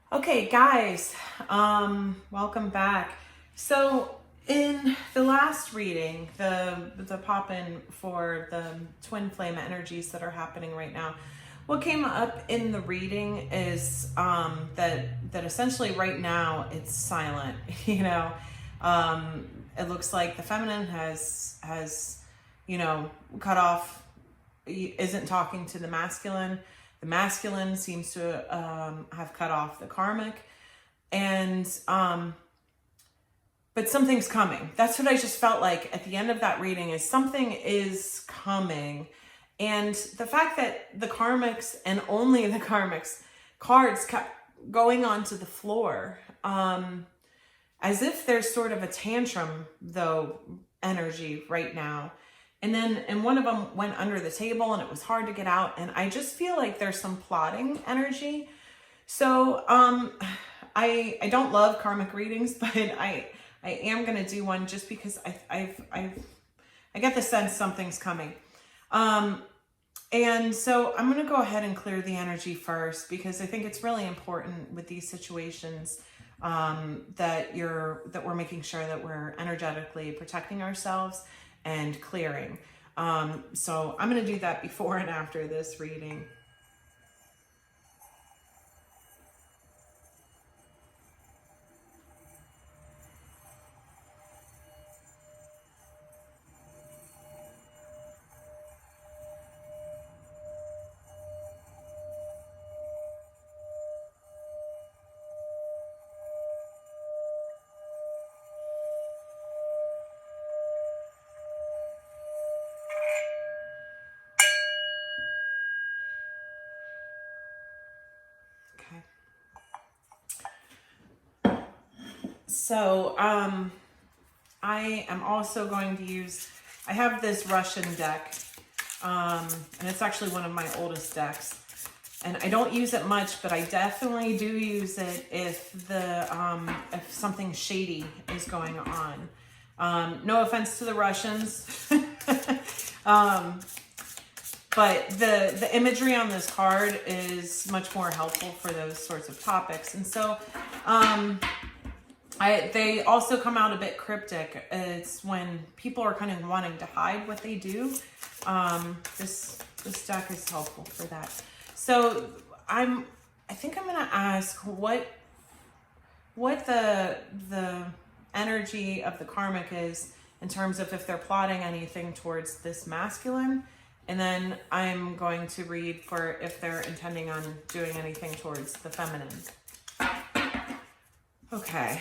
Okay, guys, welcome back. So in the last reading, the pop-in for the twin flame energies that are happening right now, what came up in the reading is that essentially right now it's silent. It looks like the feminine has cut off, isn't talking to the masculine. The masculine seems to have cut off the karmic, and but something's coming. That's what I just felt like at the end of that reading, is something is coming. And the fact that the karmics, and only the karmics cards, kept going onto the floor, as if there's sort of a tantrum though energy right now. And one of them went under the table and it was hard to get out. And I just feel like there's some plotting energy. So I don't love karmic readings, but I am going to do one just because I get the sense something's coming. And so I'm going to go ahead and clear the energy first, because I think it's really important with these situations that we're making sure that we're energetically protecting ourselves and clearing. So I'm going to do that before and after this reading. So I am also going to use, I have this Russian deck, and it's actually one of my oldest decks. And I don't use it much, but I definitely do use it if if something shady is going on. No offense to the Russians, but the imagery on this card is much more helpful for those sorts of topics. And so they also come out a bit cryptic. It's when people are kind of wanting to hide what they do. This deck is helpful for that. So I think I'm gonna ask what the energy of the karmic is in terms of if they're plotting anything towards this masculine, and then I'm going to read for if they're intending on doing anything towards the feminine. Okay.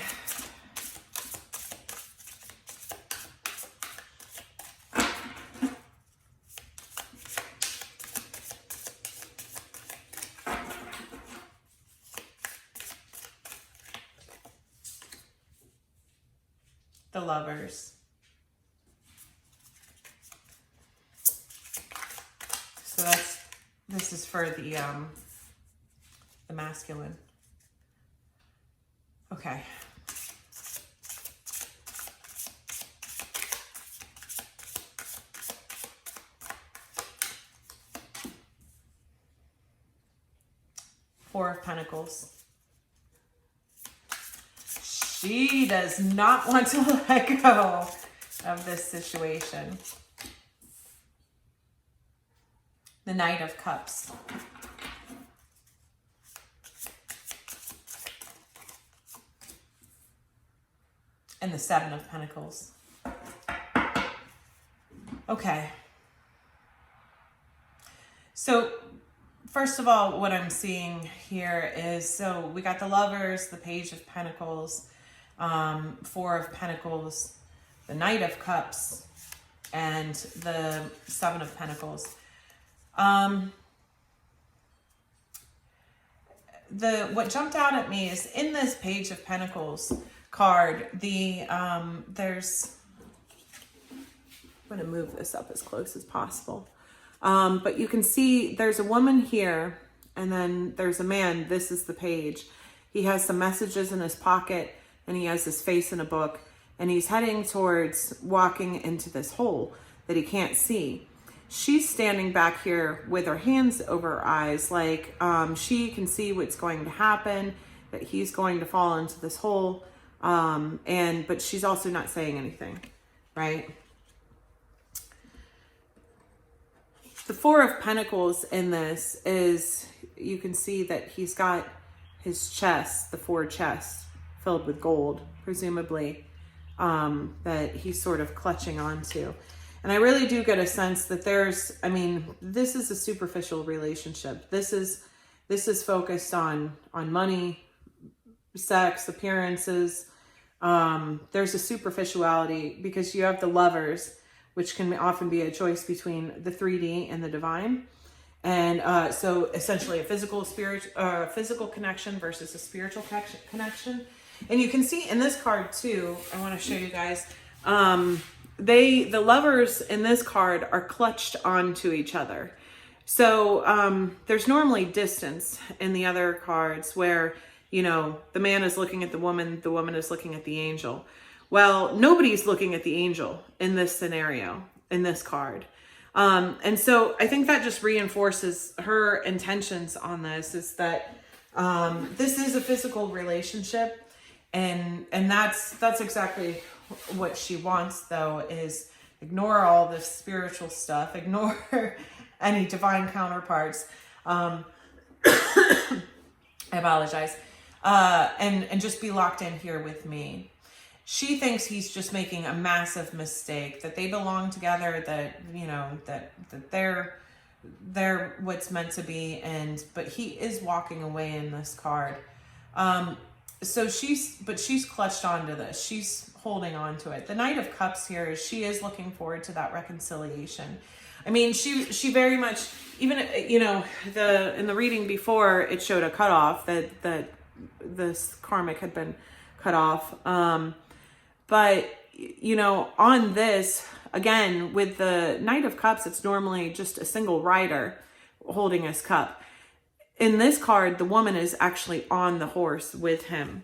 The Lovers. So this is for the masculine. Okay. Four of Pentacles. She does not want to let go of this situation. The Knight of Cups. And the Seven of Pentacles. Okay. So first of all, what I'm seeing here is, so we got the Lovers, the Page of Pentacles, Four of Pentacles, the Knight of Cups, and the Seven of Pentacles. What jumped out at me is in this Page of Pentacles card, there's, I'm going to move this up as close as possible. But you can see there's a woman here, and then there's a man. This is the page. He has some messages in his pocket, and he has his face in a book, and he's heading towards walking into this hole that he can't see. She's standing back here with her hands over her eyes, like she can see what's going to happen, that he's going to fall into this hole. But she's also not saying anything, right? The Four of Pentacles in this is, you can see that he's got his chest, the 4 chests filled with gold, presumably, that he's sort of clutching onto. And I really do get a sense that this is a superficial relationship. This is focused on money, sex, appearances. There's a superficiality because you have the Lovers, which can often be a choice between the 3D and the divine. And so essentially a physical connection versus a spiritual connection. And you can see in this card too, I want to show you guys, the Lovers in this card are clutched onto each other. So there's normally distance in the other cards where, the man is looking at the woman is looking at the angel. Well, nobody's looking at the angel in this scenario, in this card. And so I think that just reinforces her intentions on this, is that this is a physical relationship. And that's exactly what she wants, though, is ignore all this spiritual stuff, ignore any divine counterparts. I apologize. And just be locked in here with me. She thinks he's just making a massive mistake, that they belong together, that, that they're what's meant to be. But he is walking away in this card. So she's clutched onto this. She's holding on to it. The Knight of Cups here, she is looking forward to that reconciliation. I mean, she very much, even, in the reading before, it showed a cutoff, that this karmic had been cut off. But, on this, again, with the Knight of Cups, it's normally just a single rider holding his cup. In this card, the woman is actually on the horse with him.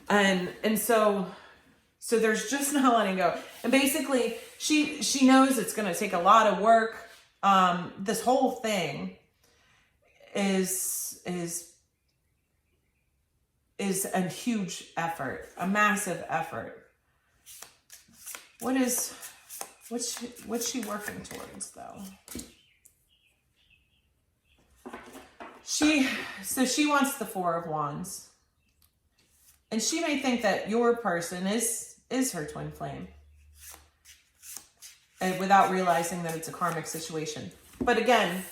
And so there's just no letting go. And basically, she knows it's going to take a lot of work. This whole thing is a huge effort, a massive effort. What's she working towards, though? She wants the Four of Wands. And she may think that your person is her twin flame, and without realizing that it's a karmic situation. But again,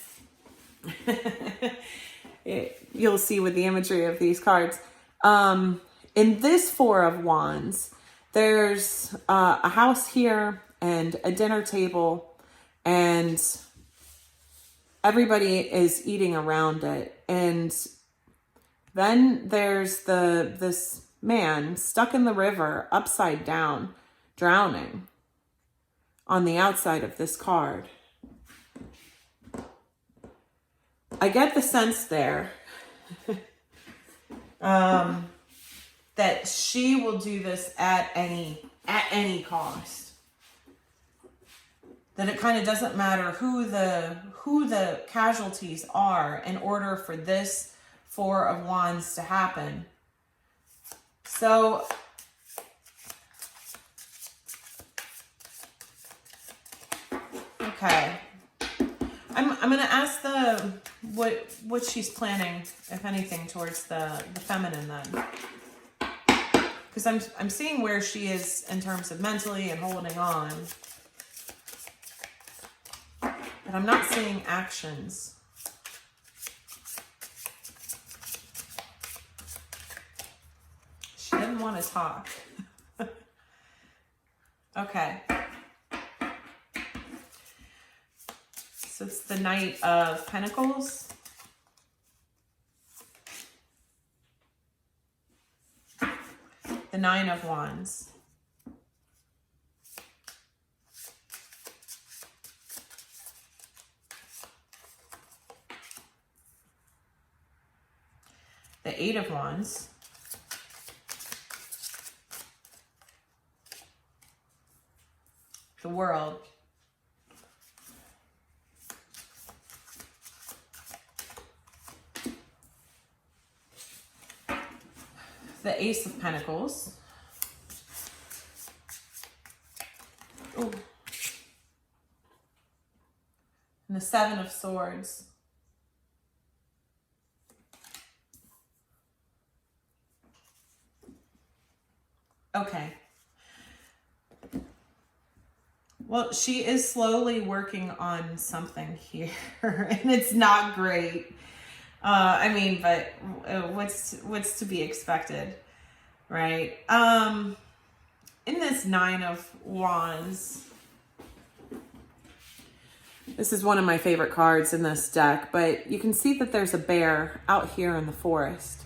you'll see with the imagery of these cards. In this Four of Wands, there's a house here and a dinner table, and everybody is eating around it. And then there's this man stuck in the river, upside down, drowning, on the outside of this card. I get the sense there that she will do this at any cost. That it kind of doesn't matter who the casualties are in order for this Four of Wands to happen. So okay, I'm gonna ask what she's planning, if anything, towards the feminine then, because I'm seeing where she is in terms of mentally and holding on, but I'm not seeing actions. She didn't want to talk. Okay. So it's the Knight of Pentacles. The Nine of Wands. The Eight of Wands. The World. the Ace of Pentacles. Ooh. And the Seven of Swords. Okay. Well, she is slowly working on something here, and it's not great. I mean, but what's to be expected, right? In this Nine of Wands, this is one of my favorite cards in this deck, but you can see that there's a bear out here in the forest.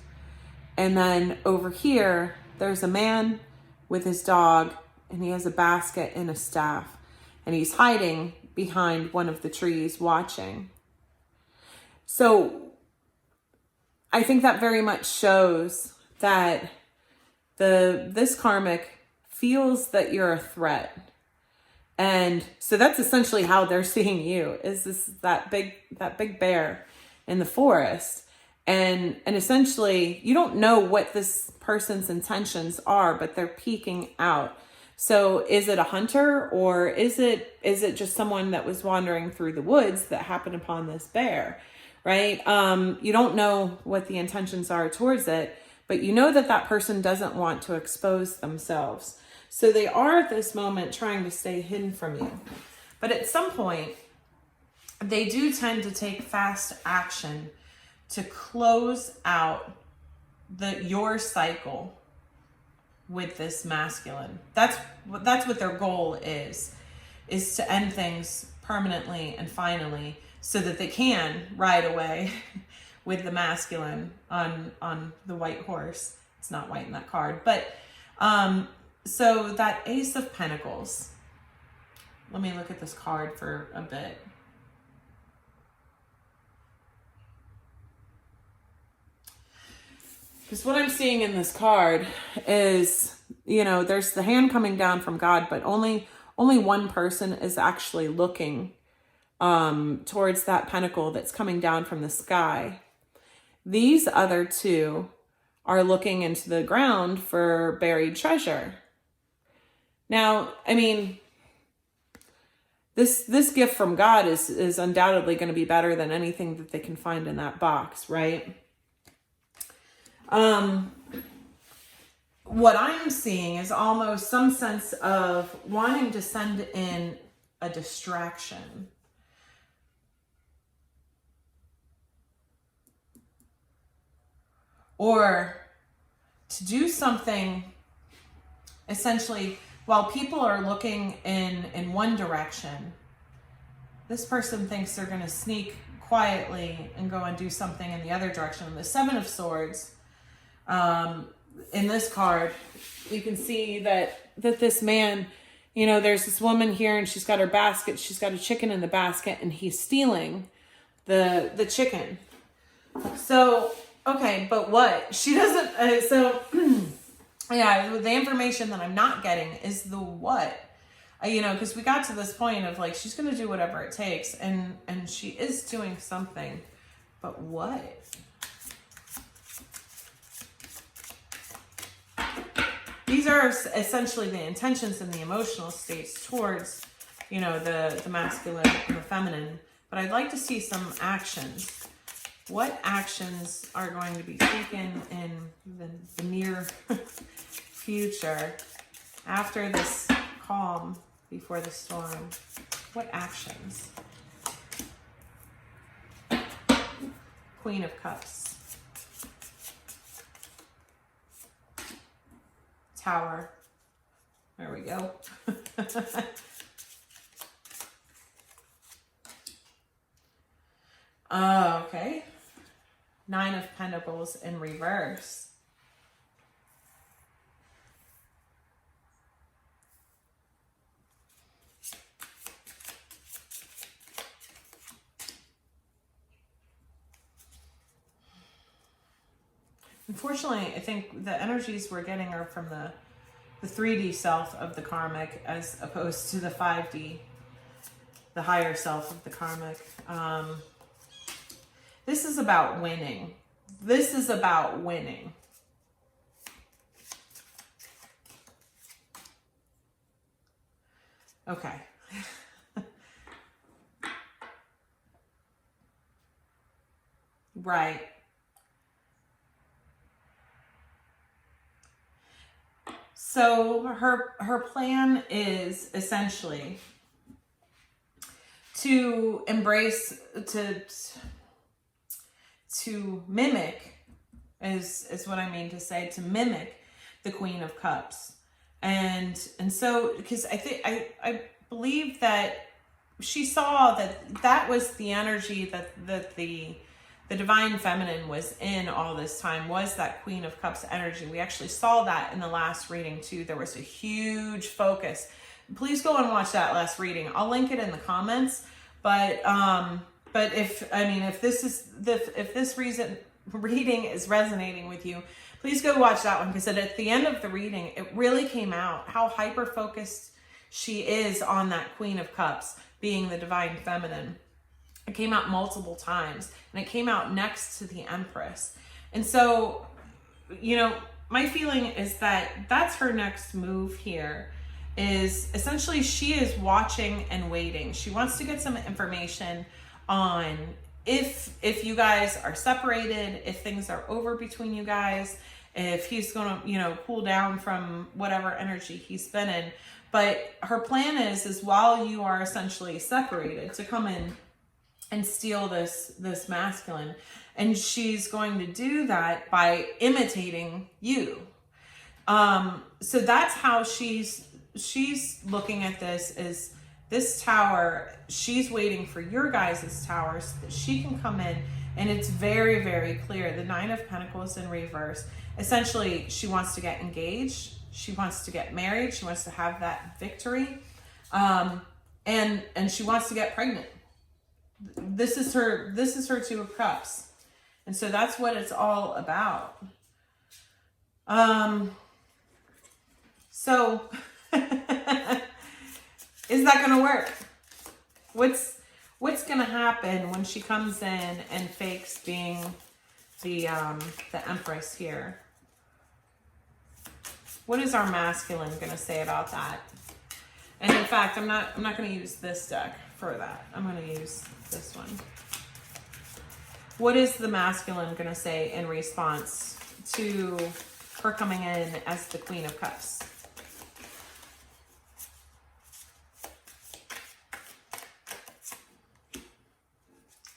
And then over here, there's a man with his dog, and he has a basket and a staff, and he's hiding behind one of the trees watching. So I think that very much shows that this karmic feels that you're a threat. And so that's essentially how they're seeing you, is that big bear in the forest. And essentially you don't know what this person's intentions are, but they're peeking out. So is it a hunter, or is it just someone that was wandering through the woods that happened upon this bear, right? You don't know what the intentions are towards it, but you know that that person doesn't want to expose themselves. So they are at this moment trying to stay hidden from you. But at some point, they do tend to take fast action to close out your cycle with this masculine. That's what their goal is to end things permanently and finally, so that they can ride away with the masculine on the white horse. It's not white in that card, but so that Ace of Pentacles. Let me look at this card for a bit. Because what I'm seeing in this card is, there's the hand coming down from God, but only one person is actually looking towards that pentacle that's coming down from the sky. These other two are looking into the ground for buried treasure. Now, I mean, this gift from God is undoubtedly going to be better than anything that they can find in that box, right? What I'm seeing is almost some sense of wanting to send in a distraction. Or to do something, essentially, while people are looking in one direction, this person thinks they're going to sneak quietly and go and do something in the other direction. The Seven of Swords, in this card, you can see that this man, there's this woman here and she's got her basket. She's got a chicken in the basket and he's stealing the chicken. So, okay, but what? She doesn't, yeah, the information that I'm not getting is the what. Because we got to this point of like, she's going to do whatever it takes, and she is doing something, but what? These are essentially the intentions and the emotional states towards, the masculine and the feminine, but I'd like to see some actions. What actions are going to be taken in the near future after this calm before the storm? What actions? Queen of Cups. Tower. There we go. Okay. Nine of Pentacles in reverse. Unfortunately, I think the energies we're getting are from the 3D self of the karmic as opposed to the 5D, the higher self of the karmic. This is about winning. This is about winning. Okay. Right. So her plan is essentially to embrace, to mimic, is what I mean to say, to mimic the Queen of Cups. And so, because I believe that she saw that was the energy that the divine feminine was in all this time, was that Queen of Cups energy. We actually saw that in the last reading too. There was a huge focus. Please go and watch that last reading. I'll link it in the comments. But if this reading is resonating with you, please go watch that one, because at the end of the reading, it really came out how hyper focused she is on that Queen of Cups being the divine feminine. It came out multiple times, and it came out next to the Empress. And so, my feeling is that that's her next move here, is essentially she is watching and waiting. She wants to get some information on if you guys are separated, if things are over between you guys, if he's going to, cool down from whatever energy he's been in. But her plan is while you are essentially separated, to come in and steal this masculine. And she's going to do that by imitating you. So that's how she's looking at this, is this tower. She's waiting for your guys' tower so that she can come in. And it's very, very clear. The Nine of Pentacles in reverse. Essentially, she wants to get engaged. She wants to get married. She wants to have that victory. And she wants to get pregnant. This is her Two of Cups. And so that's what it's all about. So is that going to work? What's going to happen when she comes in and fakes being the Empress here? What is our masculine going to say about that? And in fact, I'm not going to use this deck for that. I'm going to use this one. What is the masculine going to say in response to her coming in as the Queen of Cups?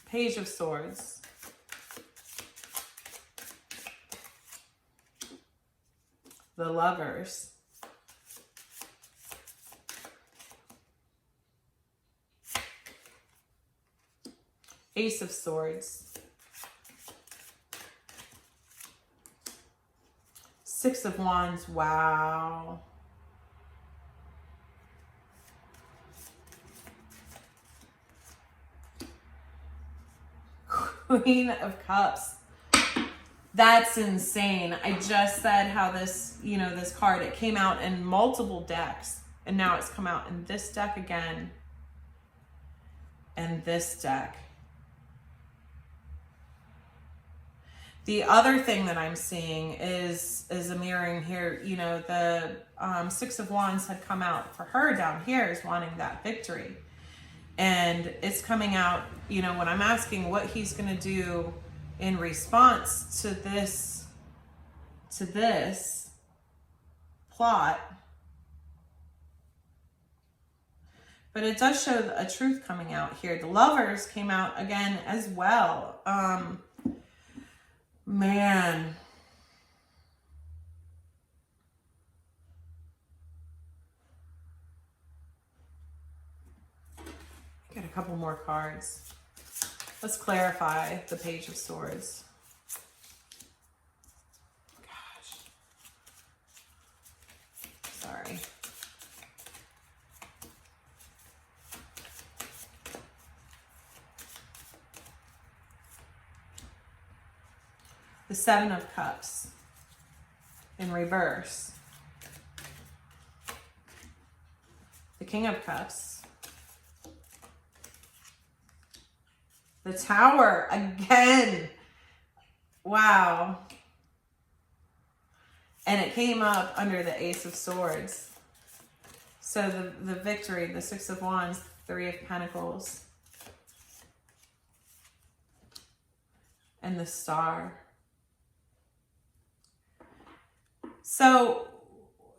Page of Swords. The Lovers. Ace of Swords. Six of Wands. Wow. Queen of Cups. That's insane. I just said how this, this card, it came out in multiple decks, and now it's come out in this deck again, and this deck. The other thing that I'm seeing is a mirroring here. The Six of Wands had come out for her down here, is wanting that victory. And it's coming out, when I'm asking what he's going to do in response to this plot. But it does show a truth coming out here. The Lovers came out again as well. Man. Get a couple more cards. Let's clarify the Page of Swords. Gosh. Sorry. The Seven of Cups in reverse. The King of Cups. The Tower again. Wow. And it came up under the Ace of Swords. So the victory, the Six of Wands, Three of Pentacles, and the Star. So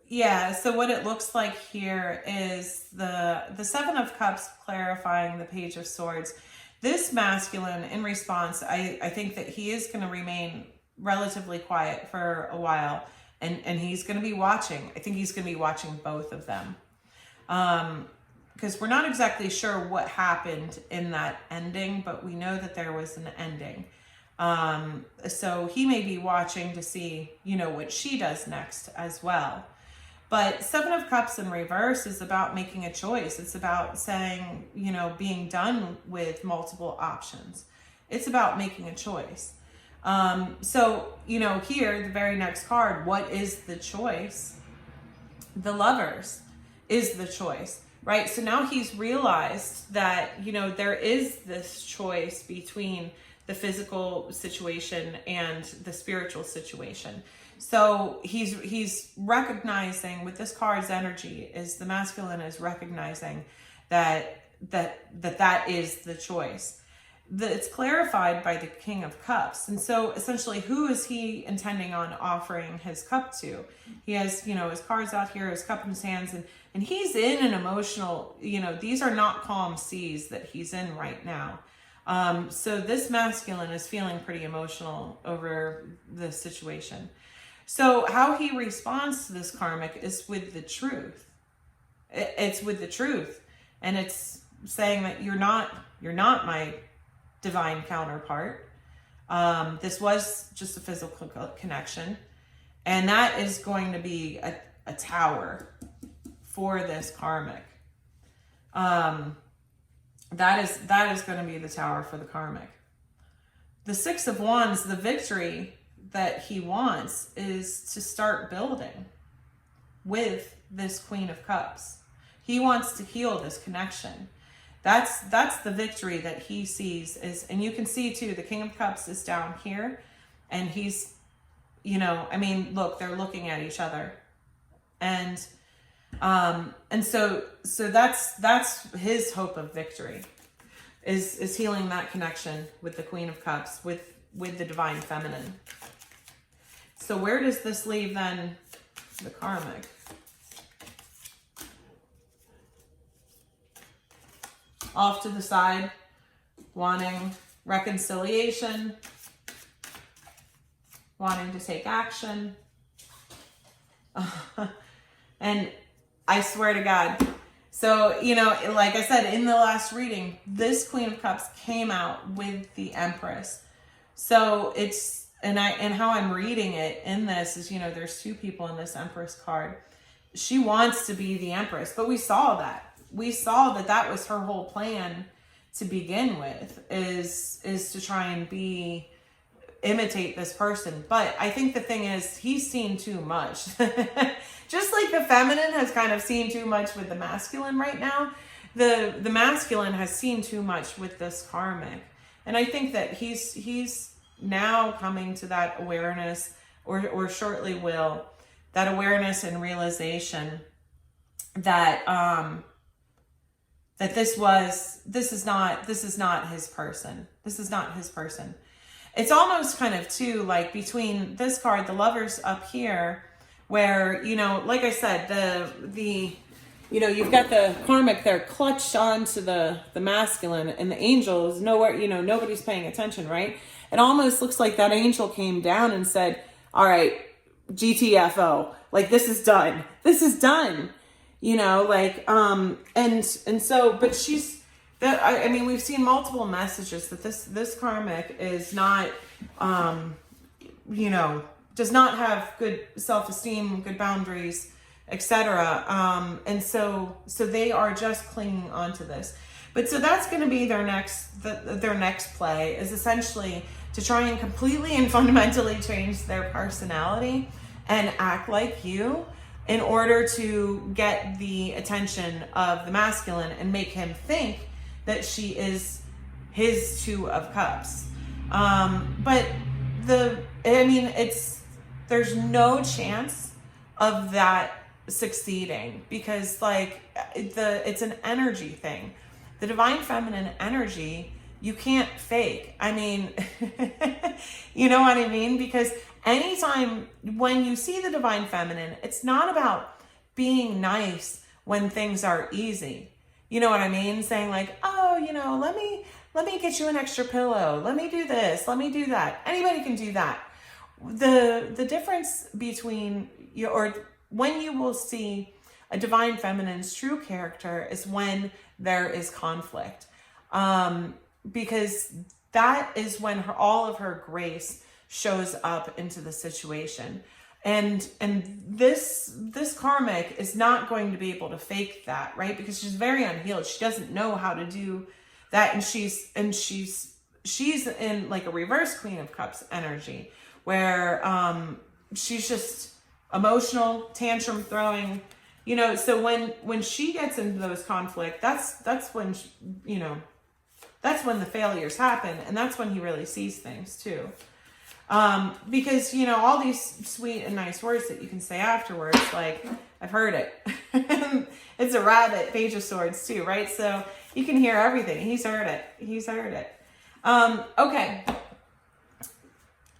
yeah, so what it looks like here is the Seven of Cups clarifying the Page of Swords. This masculine, in response, I think that he is going to remain relatively quiet for a while, and he's going to be watching. I think he's going to be watching both of them. Because we're not exactly sure what happened in that ending, but we know that there was an ending. So he may be watching to see, you know, what she does next as well. But Seven of Cups in reverse is about making a choice. It's about saying, you know, being done with multiple options. It's about making a choice. So, you know, here, the very next card, what is the choice? The Lovers is the choice, right? So now he's realized that, you know, there is this choice between the physical situation and the spiritual situation. So he's recognizing, with this card's energy, is the masculine is recognizing that is the choice. It's clarified by the King of Cups. And so essentially, who is he intending on offering his cup to? He has, you know, his cards out here, his cup in his hands, and he's in an emotional, you know, these are not calm seas that he's in right now. So this masculine is feeling pretty emotional over the situation. So how he responds to this karmic is with the truth. It's with the truth. And it's saying that you're not my divine counterpart. This was just a physical connection. And that is going to be a tower for this karmic. That is going to be the tower for the karmic. The Six of Wands, the victory that he wants is to start building with this Queen of Cups. He wants to heal this connection. That's the victory that he sees is, and you can see too, the King of Cups is down here, and he's, you know, I mean, look, they're looking at each other, and so that's his hope of victory, is healing that connection with the Queen of Cups, with the divine feminine. So where does this leave then the karmic? Off to the side, wanting reconciliation, wanting to take action. And I swear to God. So, you know, like I said, in the last reading, this Queen of Cups came out with the Empress. So it's, and how I'm reading it in this is, you know, there's two people in this Empress card. She wants to be the Empress, but we saw that. We saw that was her whole plan to begin with, is to try and imitate this person. But I think the thing is, he's seen too much. Just like the feminine has kind of seen too much with the masculine right now, the masculine has seen too much with this karmic. And I think that he's now coming to that awareness, or shortly will, that awareness and realization that that this is not his person. This is not his person. It's almost kind of too, like, between this card, the Lovers up here, where, you know, like I said, the you know, you've got the karmic there clutched onto the masculine, and the angel is nowhere, you know, nobody's paying attention, right? It almost looks like that angel came down and said, all right, GTFO, like, this is done. This is done. You know, like, and so, but she's, that, I mean, we've seen multiple messages that this karmic is not, you know, does not have good self-esteem, good boundaries, etc. And so they are just clinging onto this. But so that's going to be their next play, is essentially to try and completely and fundamentally change their personality and act like you, in order to get the attention of the masculine and make him think that she is his Two of Cups. But there's no chance of that succeeding, because like it's an energy thing. The divine feminine energy, you can't fake. I mean, you know what I mean? Because anytime when you see the divine feminine, it's not about being nice when things are easy. You know what I mean? Saying like, oh, you know, let me get you an extra pillow. Let me do this. Let me do that. Anybody can do that. The difference between you, or when you will see a divine feminine's true character, is when there is conflict. Because that is when all of her grace shows up into the situation. And this karmic is not going to be able to fake that, right? Because she's very unhealed. She doesn't know how to do that, and she's in like a reverse Queen of Cups energy, where she's just emotional, tantrum throwing, you know. So when she gets into those conflict, that's when you know, that's when the failures happen, and that's when he really sees things too. Because, you know, all these sweet and nice words that you can say afterwards, like, I've heard it. It's a rabbit, Page of Swords too, right? So you can hear everything. He's heard it. He's heard it. Okay.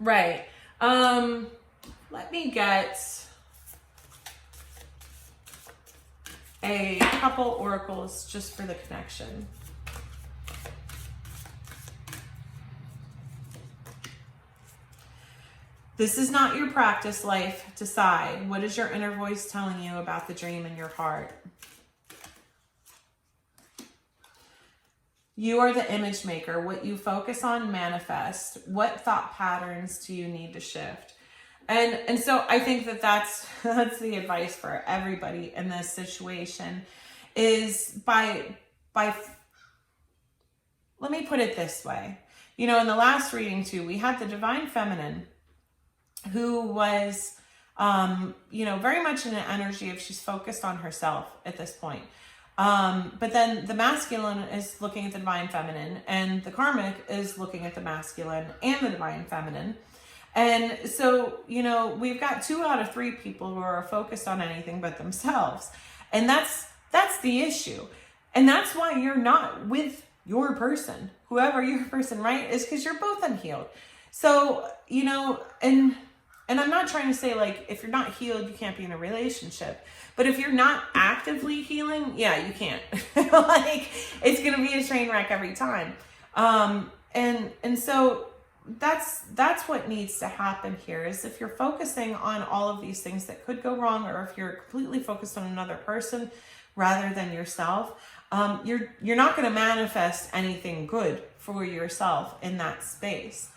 Right. Let me get a couple oracles just for the connection. This is not your practice life. Decide. What is your inner voice telling you about the dream in your heart? You are the image maker. What you focus on manifest. What thought patterns do you need to shift? And so I think that that's the advice for everybody in this situation, is by let me put it this way. You know, in the last reading too, we had the divine feminine, who was, you know, very much in an energy of she's focused on herself at this point. But then the masculine is looking at the divine feminine, and the karmic is looking at the masculine and the divine feminine. And so, you know, we've got 2 out of 3 people who are focused on anything but themselves. And that's the issue. And that's why you're not with your person, whoever your person, right? Is because you're both unhealed. So, you know, and I'm not trying to say like, if you're not healed, you can't be in a relationship. But if you're not actively healing, yeah, you can't. Like, it's going to be a train wreck every time. And so that's what needs to happen here, is if you're focusing on all of these things that could go wrong, or if you're completely focused on another person rather than yourself, you're not going to manifest anything good for yourself in that space.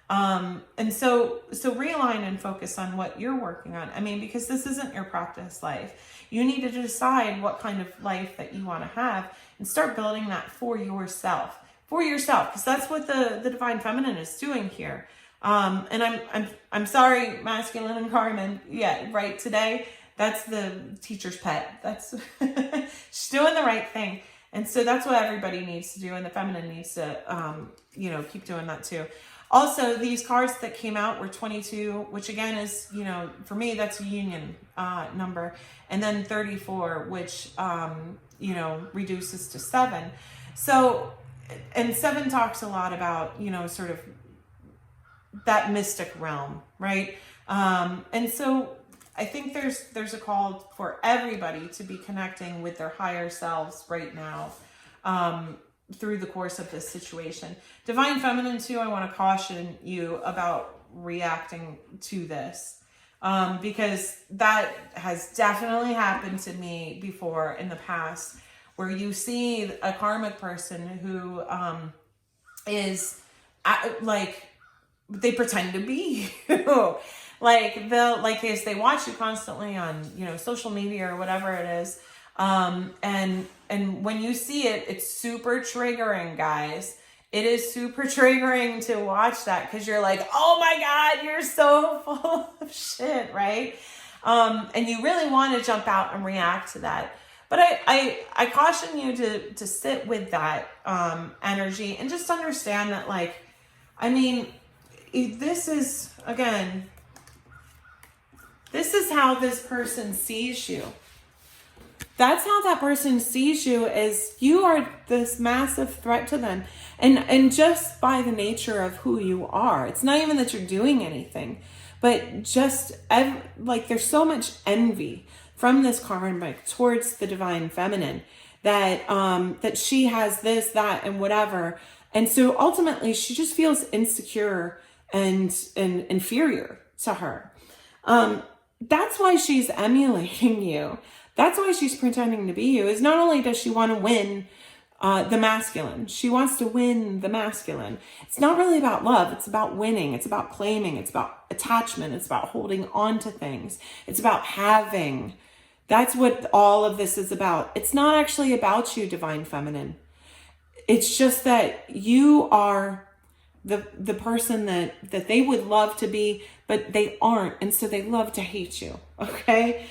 And so realign and focus on what you're working on. I mean, because this isn't your practice life. You need to decide what kind of life that you want to have, and start building that for yourself, because that's what the divine feminine is doing here. And I'm sorry, masculine and Carmen. Yeah, right. Today, that's the teacher's pet. That's she's doing the right thing. And so that's what everybody needs to do. And the feminine needs to, you know, keep doing that too. Also, these cards that came out were 22, which again is, you know, for me, that's a union number. And then 34, which, you know, reduces to 7. So, and 7 talks a lot about, you know, sort of that mystic realm, right? And so I think there's a call for everybody to be connecting with their higher selves right now, through the course of this situation. Divine feminine too, I want to caution you about reacting to this, because that has definitely happened to me before in the past, where you see a karmic person who is like, they pretend to be you. Like they watch you constantly on, you know, social media or whatever it is. And when you see it, it's super triggering, guys. It is super triggering to watch that, because you're like, oh my God, you're so full of shit, right? And you really want to jump out and react to that. But I caution you to sit with that energy, and just understand that, like, I mean, this is, again, this is how this person sees you. That's how that person sees you, as you are this massive threat to them. And just by the nature of who you are, it's not even that you're doing anything, but just like there's so much envy from this karmic towards the divine feminine that that she has this, that, and whatever. And so ultimately she just feels insecure and inferior to her. That's why she's emulating you. That's why she's pretending to be you. Is not only does she want to win the masculine, she wants to win the masculine. It's not really about love. It's about winning. It's about claiming. It's about attachment. It's about holding on to things. It's about having. That's what all of this is about. It's not actually about you, divine feminine. It's just that you are the person that they would love to be, but they aren't. And so they love to hate you. Okay?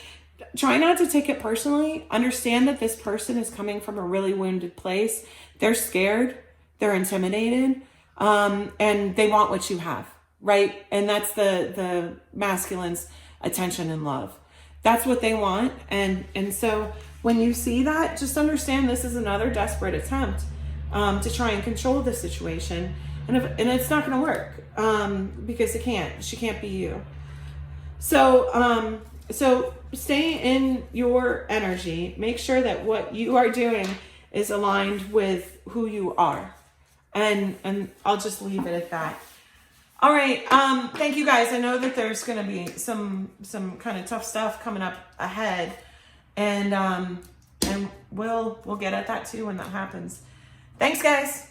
Try not to take it personally. Understand that this person is coming from a really wounded place. They're scared. They're intimidated. And they want what you have, right? And that's the masculine's attention and love. That's what they want. And so when you see that, just understand this is another desperate attempt to try and control the situation. And it's not going to work because it can't. She can't be you. So stay in your energy. Make sure that what you are doing is aligned with who you are. And I'll just leave it at that. All right. Thank you guys. I know that there's going to be some kind of tough stuff coming up ahead, and we'll get at that too when that happens. Thanks, guys.